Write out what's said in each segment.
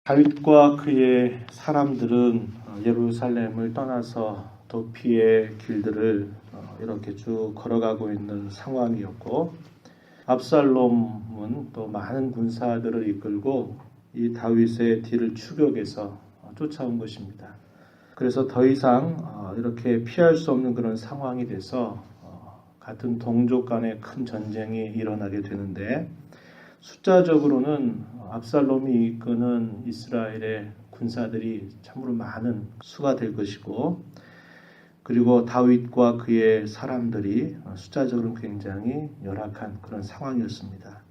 다윗과 그의 사람들은 예루살렘을 떠나서 도피의 길들을 이렇게 쭉 걸어가고 있는 상황이었고, 압살롬은 또 많은 군사들을 이끌고 이 다윗의 뒤를 추격해서 쫓아온 것입니다. 그래서 더 이상 이렇게 피할 수 없는 그런 상황이 돼서 같은 동족 간의 큰 전쟁이 일어나게 되는데, 숫자적으로는 압살롬이 이끄는 이스라엘의 군사들이 참으로 많은 수가 될 것이고, 그리고 다윗과 그의 사람들이 숫자적으로는 굉장히 열악한 그런 상황이었습니다.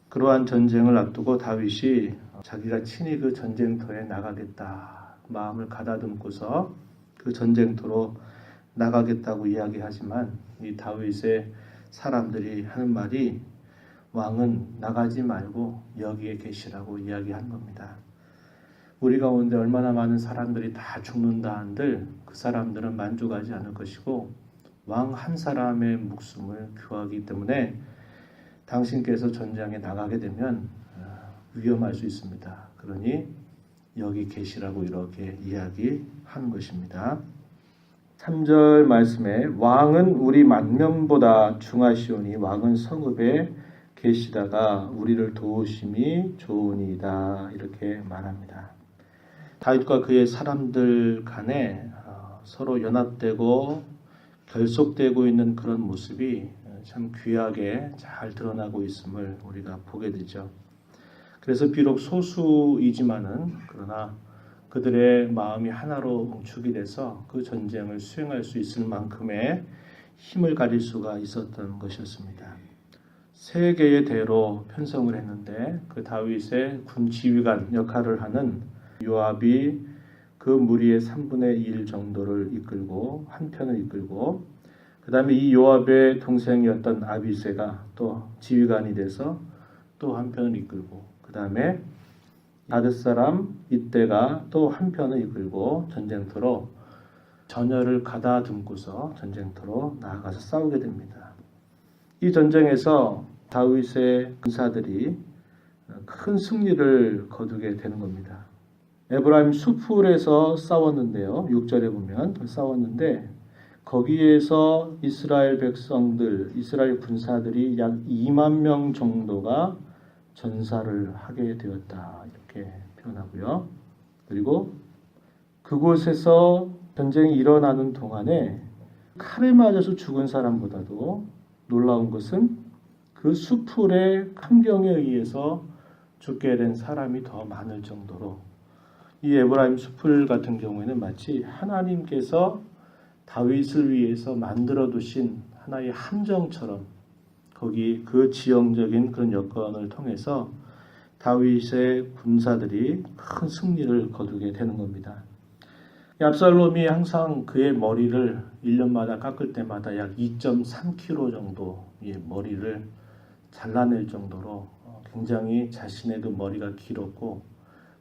그러한 전쟁을 앞두고 다윗이 자기가 친히 그 전쟁터에 나가겠다 마음을 가다듬고서 그 전쟁터로 나가겠다고 이야기하지만, 이 다윗의 사람들이 하는 말이 왕은 나가지 말고 여기에 계시라고 이야기한 겁니다. 우리 가운데 얼마나 많은 사람들이 다 죽는다 한들 그 사람들은 만족하지 않을 것이고, 왕 한 사람의 목숨을 구하기 때문에 당신께서 전장에 나가게 되면 위험할 수 있습니다. 그러니 여기 계시라고 이렇게 이야기한 것입니다. 3절 말씀에 왕은 우리 만명보다 중하시오니 왕은 성읍에 계시다가 우리를 도우심이 좋으니이다, 이렇게 말합니다. 다윗과 그의 사람들 간에 서로 연합되고 결속되고 있는 그런 모습이 참 귀하게 잘 드러나고 있음을 우리가 보게 되죠. 그래서 비록 소수이지만은 그러나 그들의 마음이 하나로 뭉축이 돼서 그 전쟁을 수행할 수 있을 만큼의 힘을 가질 수가 있었던 것이었습니다. 세 개의 대로 편성을 했는데, 그 다윗의 군 지휘관 역할을 하는 요압이 그 무리의 3분의 1 정도를 이끌고 한 편을 이끌고, 그 다음에 이 요압의 동생이었던 아비새가 또 지휘관이 돼서 또 한 편을 이끌고, 그 다음에 가드사람 이때가 또 한 편을 이끌고 전쟁터로 전열을 가다듬고서 전쟁터로 나아가서 싸우게 됩니다. 이 전쟁에서 다윗의 군사들이 큰 승리를 거두게 되는 겁니다. 에브라임 수풀에서 싸웠는데요. 6절에 보면 싸웠는데, 거기에서 이스라엘 백성들, 이스라엘 군사들이 약 2만 명 정도가 전사를 하게 되었다, 이렇게 표현하고요. 그리고 그곳에서 전쟁이 일어나는 동안에 칼에 맞아서 죽은 사람보다도 놀라운 것은 그 수풀의 함경에 의해서 죽게 된 사람이 더 많을 정도로, 이 에브라임 수풀 같은 경우에는 마치 하나님께서 다윗을 위해서 만들어 두신 하나의 함정처럼 거기 그 지형적인 그런 여건을 통해서 다윗의 군사들이 큰 승리를 거두게 되는 겁니다. 압살롬이 항상 그의 머리를 1년마다 깎을 때마다 약 2.3kg 정도의 머리를 잘라낼 정도로 굉장히 자신의 그 머리가 길었고,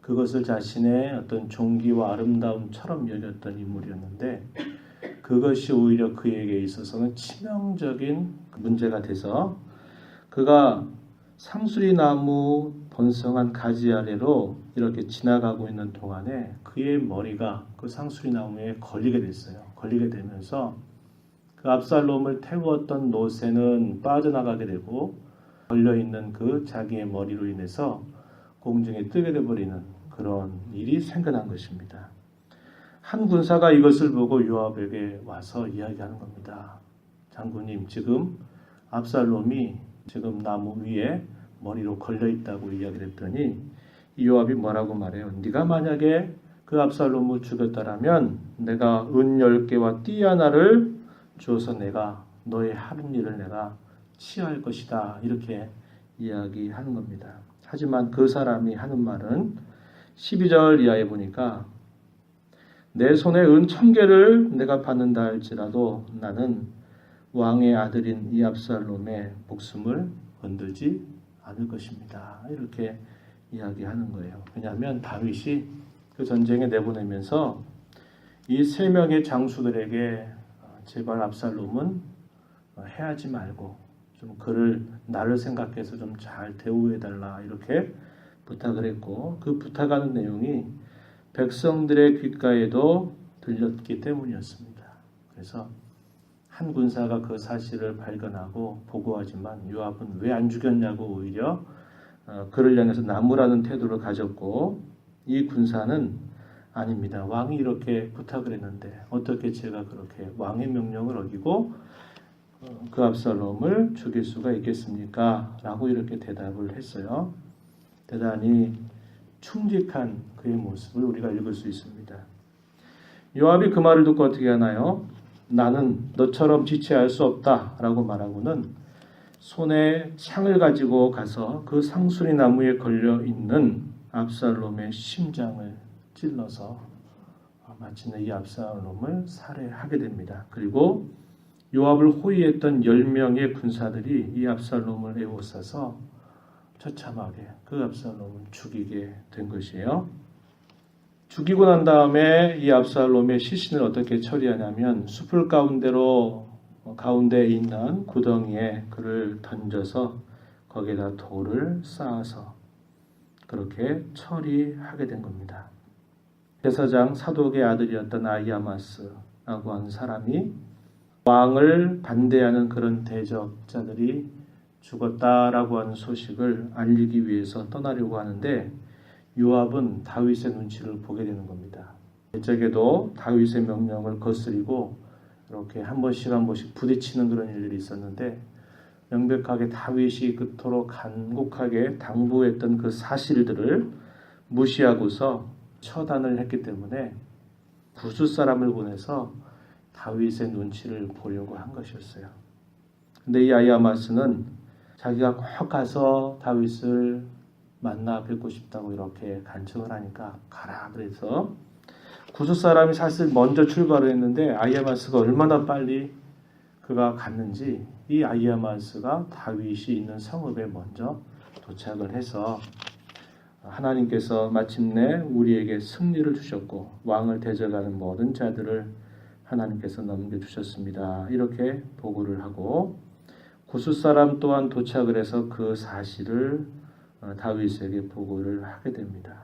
그것을 자신의 어떤 존귀와 아름다움처럼 여겼던 인물이었는데, 그것이 오히려 그에게 있어서는 치명적인 문제가 돼서 그가 상수리나무 번성한 가지 아래로 이렇게 지나가고 있는 동안에 그의 머리가 그 상수리나무에 걸리게 됐어요. 걸리게 되면서 그 압살롬을 태웠던 노새는 빠져나가게 되고, 걸려있는 그 자기의 머리로 인해서 공중에 뜨게 되어버리는 그런 일이 생겨난 것입니다. 한 군사가 이것을 보고 요압에게 와서 이야기하는 겁니다. 장군님, 지금 압살롬이 지금 나무 위에 머리로 걸려있다고 이야기를 했더니, 이 요압이 뭐라고 말해요? 네가 만약에 그 압살롬을 죽였다라면 내가 은 10개와 띠 하나를 주어서 내가 너의 하는 일을 내가 취할 것이다, 이렇게 이야기하는 겁니다. 하지만 그 사람이 하는 말은 12절 이하에 보니까, 내 손에 은 1000개를 내가 받는다 할지라도 나는 왕의 아들인 이 압살롬의 목숨을 건들지 않을 것입니다, 이렇게 이야기하는 거예요. 왜냐하면 다윗이 그 전쟁에 내보내면서 이 3명의 장수들에게 제발 압살롬은 해하지 말고 좀 그를 나를 생각해서 좀 잘 대우해달라, 이렇게 부탁을 했고 그 부탁하는 내용이 백성들의 귓가에도 들렸기 때문이었습니다. 그래서 한 군사가 그 사실을 발견하고 보고하지만 요압은 왜 안 죽였냐고 오히려 그를 향해서 나무라는 태도를 가졌고 이 군사는 아닙니다. 왕이 이렇게 부탁을 했는데 어떻게 제가 그렇게 왕의 명령을 어기고 그 압살롬을 죽일 수가 있겠습니까? 라고 이렇게 대답을 했어요. 대단히 충직한 그의 모습을 우리가 읽을 수 있습니다. 요압이 그 말을 듣고 어떻게 하나요? 나는 너처럼 지체할 수 없다 라고 말하고는 손에 창을 가지고 가서 그 상수리 나무에 걸려 있는 압살롬의 심장을 찔러서 마침내 이 압살롬을 살해하게 됩니다. 그리고 요압을 호위했던 10명의 군사들이 이 압살롬을 에워싸서 처참하게 그 압살롬을 죽이게 된 것이에요. 죽이고 난 다음에 이 압살롬의 시신을 어떻게 처리하냐면 숲을 가운데 있는 구덩이에 그를 던져서 거기에다 돌을 쌓아서 그렇게 처리하게 된 겁니다. 제사장 사독의 아들이었던 아히아마스라고 하는 사람이 왕을 반대하는 그런 대적자들이 죽었다라고 하는 소식을 알리기 위해서 떠나려고 하는데 요압은 다윗의 눈치를 보게 되는 겁니다. 옛적에도 다윗의 명령을 거스리고 이렇게 한 번씩 부딪히는 그런 일들이 있었는데 명백하게 다윗이 그토록 간곡하게 당부했던 그 사실들을 무시하고서 처단을 했기 때문에 구스 사람을 보내서 다윗의 눈치를 보려고 한 것이었어요. 근데 이 아히아마스는 자기가 꼭 가서 다윗을 만나 뵙고 싶다고 이렇게 간청을 하니까 가라 그래서 구스 사람이 사실 먼저 출발을 했는데 아히아마스가 얼마나 빨리 그가 갔는지 이 아히아마스가 다윗이 있는 성읍에 먼저 도착을 해서 하나님께서 마침내 우리에게 승리를 주셨고 왕을 대적하는 모든 자들을 하나님께서 넘겨주셨습니다. 이렇게 보고를 하고 구스 사람 또한 도착을 해서 그 사실을 다윗에게 보고를 하게 됩니다.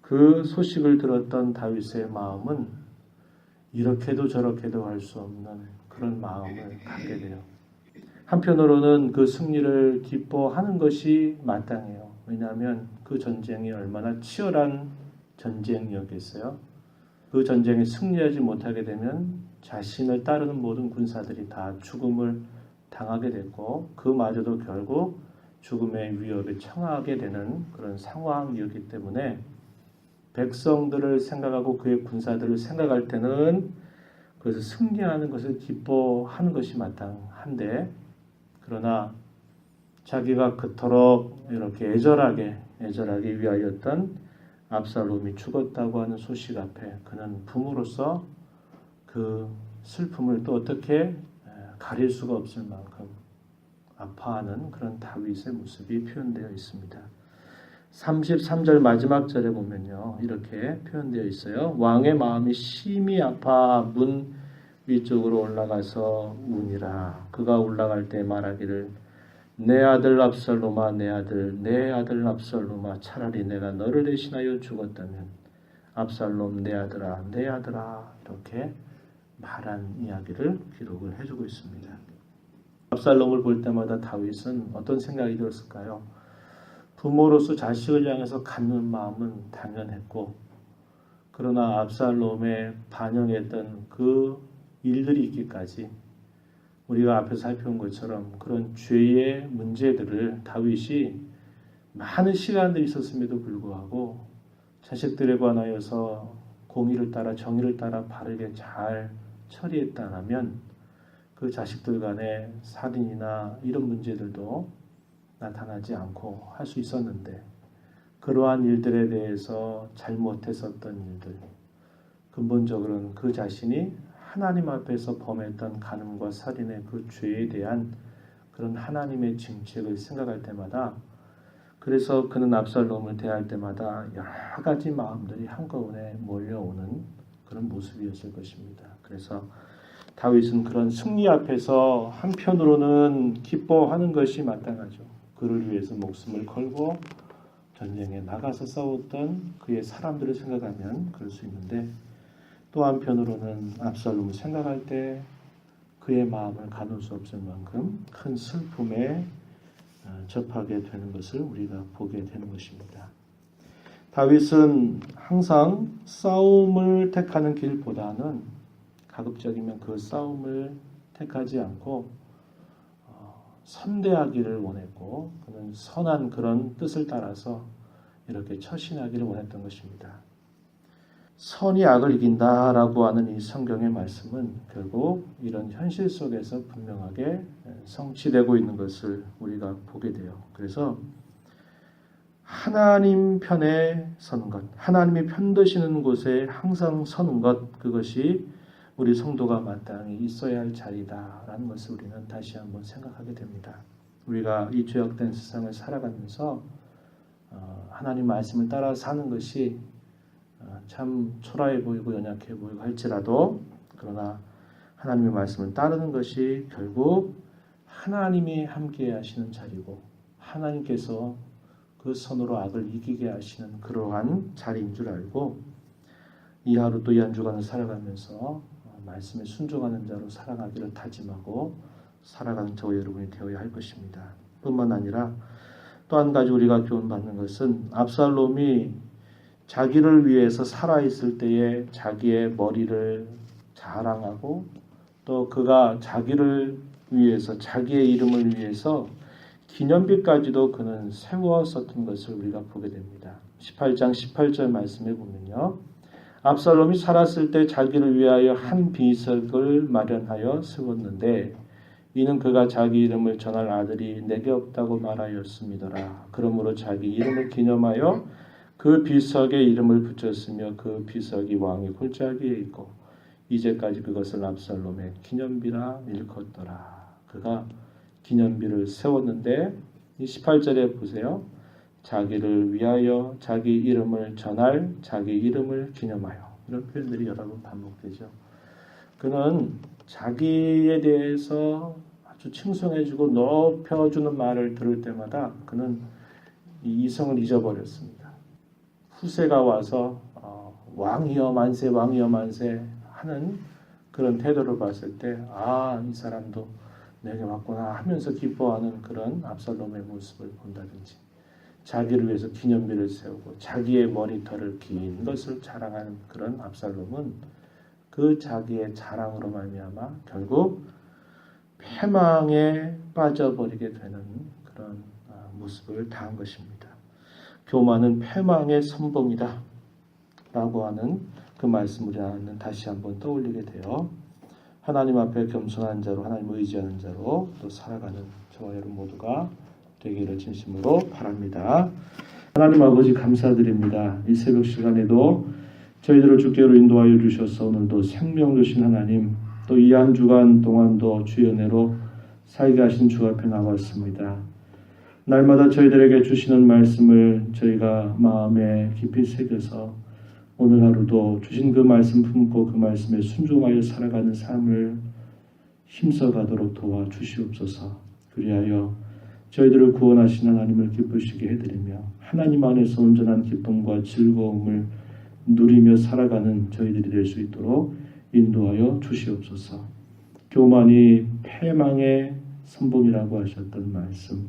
그 소식을 들었던 다윗의 마음은 이렇게도 저렇게도 할 수 없는 그런 마음을 갖게 돼요. 한편으로는 그 승리를 기뻐하는 것이 마땅해요. 왜냐하면 그 전쟁이 얼마나 치열한 전쟁이었겠어요. 그 전쟁에 승리하지 못하게 되면 자신을 따르는 모든 군사들이 다 죽음을 당하게 됐고 그마저도 결국 죽음의 위협에 처하게 되는 그런 상황이었기 때문에 백성들을 생각하고 그의 군사들을 생각할 때는 그래서 승리하는 것을 기뻐하는 것이 마땅한데 그러나 자기가 그토록 이렇게 애절하게 위하였던 압살롬이 죽었다고 하는 소식 앞에 그는 부모로서 그 슬픔을 또 어떻게 가릴 수가 없을 만큼 아파하는 그런 다윗의 모습이 표현되어 있습니다. 33절 마지막 절에 보면요. 이렇게 표현되어 있어요. 왕의 마음이 심히 아파 문 위쪽으로 올라가서 우니라. 그가 올라갈 때 말하기를 내 아들 압살롬아 내 아들 압살롬아 차라리 내가 너를 대신하여 죽었다면 압살롬 내 아들아 이렇게 말한 이야기를 기록을 해주고 있습니다. 압살롬을 볼 때마다 다윗은 어떤 생각이 들었을까요? 부모로서 자식을 향해서 갖는 마음은 당연했고 그러나 압살롬에 반영했던 그 일들이 있기까지 우리가 앞에서 살펴본 것처럼 그런 죄의 문제들을 다윗이 많은 시간들이 있었음에도 불구하고 자식들에 관하여서 공의를 따라 정의를 따라 바르게 잘 처리했다면 그 자식들 간의 살인이나 이런 문제들도 나타나지 않고 할 수 있었는데 그러한 일들에 대해서 잘못했었던 일들 근본적으로는 그 자신이 하나님 앞에서 범했던 간음과 살인의 그 죄에 대한 그런 하나님의 징책을 생각할 때마다 그래서 그는 압살롬을 대할 때마다 여러 가지 마음들이 한꺼번에 몰려오는 그런 모습이었을 것입니다. 그래서 다윗은 그런 승리 앞에서 한편으로는 기뻐하는 것이 마땅하죠. 그를 위해서 목숨을 걸고 전쟁에 나가서 싸웠던 그의 사람들을 생각하면 그럴 수 있는데, 또 한편으로는 압살롬을 생각할 때 그의 마음을 가눌 수 없을 만큼 큰 슬픔에 접하게 되는 것을 우리가 보게 되는 것입니다. 다윗은 항상 싸움을 택하는 길보다는 가급적이면 그 싸움을 택하지 않고 선대하기를 원했고, 그는 선한 그런 뜻을 따라서 이렇게 처신하기를 원했던 것입니다. 선이 악을 이긴다라고 하는 이 성경의 말씀은 결국 이런 현실 속에서 분명하게 성취되고 있는 것을 우리가 보게 돼요. 그래서 하나님 편에 서는 것, 하나님이 편드시는 곳에 항상 서는 것, 그것이 우리 성도가 마땅히 있어야 할 자리다라는 것을 우리는 다시 한번 생각하게 됩니다. 우리가 이 죄악된 세상을 살아가면서 하나님 말씀을 따라 사는 것이 참 초라해 보이고 연약해 보이고 할지라도, 그러나 하나님의 말씀을 따르는 것이 결국 하나님이 함께 하시는 자리고, 하나님께서 그 선으로 악을 이기게 하시는 그러한 자리인 줄 알고, 이 하루 또 이 한 주간을 살아가면서 말씀에 순종하는 자로 살아가기를 다짐하고 살아가는 저와 여러분이 되어야 할 것입니다. 뿐만 아니라 또 한 가지 우리가 교훈받는 것은, 압살롬이 자기를 위해서 살아있을 때에 자기의 머리를 자랑하고, 또 그가 자기를 위해서, 자기의 이름을 위해서 기념비까지도 그는 세웠었던 것을 우리가 보게 됩니다. 18장 18절 말씀에 보면요, 압살롬이 살았을 때 자기를 위하여 한 비석을 마련하여 세웠는데, 이는 그가 자기 이름을 전할 아들이 내게 없다고 말하였음이더라. 그러므로 자기 이름을 기념하여 그 비석에 이름을 붙였으며, 그 비석이 왕의 골짜기에 있고 이제까지 그것을 압살롬의 기념비라 일컫더라. 그가 기념비를 세웠는데, 이 18절에 보세요. 자기를 위하여, 자기 이름을 전할, 자기 이름을 기념하여, 이런 표현들이 여러 번 반복되죠. 그는 자기에 대해서 아주 칭송해주고 높여주는 말을 들을 때마다 그는 이 이성을 잊어버렸습니다. 후세가 와서 왕이여 만세, 왕이여 만세 하는 그런 태도를 봤을 때, 이 사람도 내게 왔구나 하면서 기뻐하는 그런 압살롬의 모습을 본다든지, 자기를 위해서 기념비를 세우고 자기의 머리털을 긴 것을 자랑하는 그런 압살롬은 그 자기의 자랑으로 말미암아 결국 패망에 빠져버리게 되는 그런 모습을 다한 것입니다. 교만은 패망의 선봉이다 라고 하는 그 말씀을 우리는 다시 한번 떠올리게 돼요. 하나님 앞에 겸손한 자로, 하나님을 의지하는 자로 또 살아가는 저와 여러분 모두가 되기를 진심으로 바랍니다. 하나님 아버지 감사드립니다. 이 새벽 시간에도 저희들을 주께로 인도하여 주셔서 오늘도 생명 주신 하나님, 또 이 한 주간 동안도 주의 은혜로 살게 하신 주 앞에 나왔습니다. 날마다 저희들에게 주시는 말씀을 저희가 마음에 깊이 새겨서 오늘 하루도 주신 그 말씀 품고 그 말씀에 순종하여 살아가는 삶을 힘써가도록 도와주시옵소서. 그리하여 저희들을 구원하신 하나님을 기쁘시게 해드리며 하나님 안에서 온전한 기쁨과 즐거움을 누리며 살아가는 저희들이 될 수 있도록 인도하여 주시옵소서. 교만이 패망의 선봉이라고 하셨던 말씀,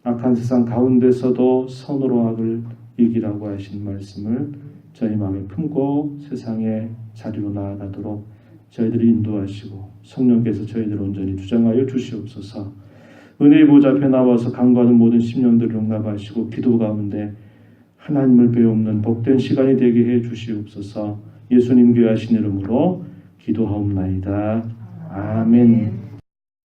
악한 세상 가운데서도 선으로 악을 이기라고 하신 말씀을 저희 마음에 품고 세상의 자리로 나아가도록 저희들이 인도하시고 성령께서 저희들을 온전히 주장하여 주시옵소서. 은혜의 보좌 앞에 나와서 간구하는 모든 심령들을 용납하시고 기도 가운데 하나님을 배우는 복된 시간이 되게 해 주시옵소서. 예수님 귀하신 이름으로 기도하옵나이다. 아멘.